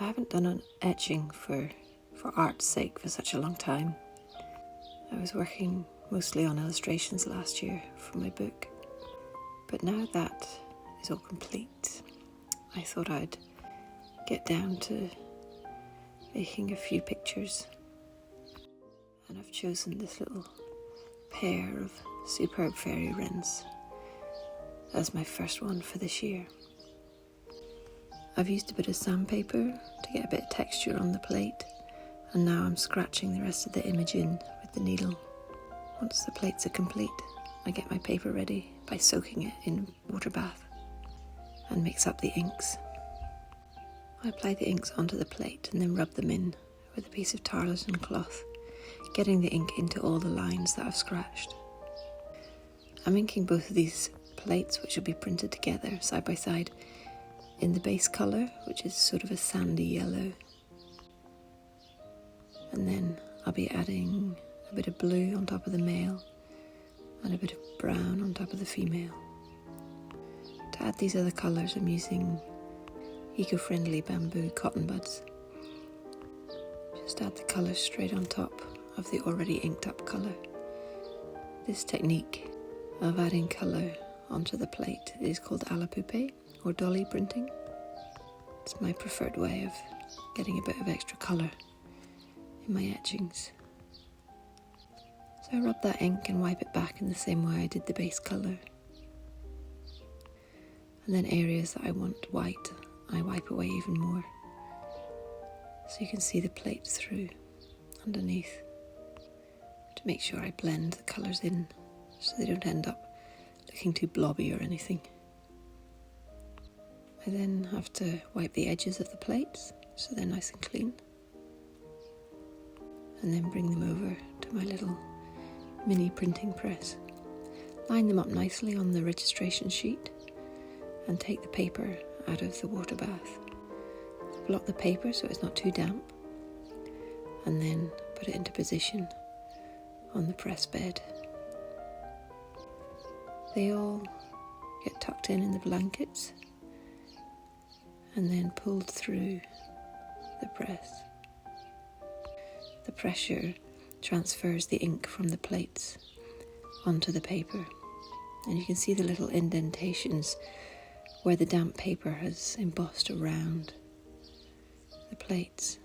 haven't done an etching for art's sake for such a long time. I was working mostly on illustrations last year for my book, but now that is all complete, I thought I'd get down to making a few pictures, and I've chosen this little pair of superb Fairywrens as my first one for this year. I've used a bit of sandpaper to get a bit of texture on the plate, and now I'm scratching the rest of the image in with the needle. Once the plates are complete, I get my paper ready by soaking it in water bath and mix up the inks. I apply the inks onto the plate and then rub them in with a piece of tarlatan cloth, getting the ink into all the lines that I've scratched. I'm inking both of these plates, which will be printed together side by side, in the base colour, which is sort of a sandy yellow. And then I'll be adding a bit of blue on top of the male and a bit of brown on top of the female. To add these other colours, I'm using eco-friendly bamboo cotton buds. Just add the colour straight on top of the already inked up colour. This technique of adding colour onto the plate is called a la poupée or dolly printing. It's my preferred way of getting a bit of extra colour in my etchings. So I rub that ink and wipe it back in the same way I did the base colour. And then areas that I want white, I wipe away even more, so you can see the plate through underneath, to make sure I blend the colours in so they don't end up looking too blobby or anything. I then have to wipe the edges of the plates so they're nice and clean, and then bring them over to my little mini printing press. Line them up nicely on the registration sheet and take the paper out of the water bath. Block the paper so it's not too damp, and then put it into position on the press bed. They all get tucked in the blankets and then pulled through the press. The pressure transfers the ink from the plates onto the paper, and you can see the little indentations where the damp paper has embossed around the plates.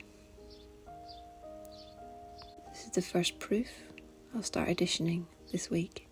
This is the first proof. I'll start editioning this week.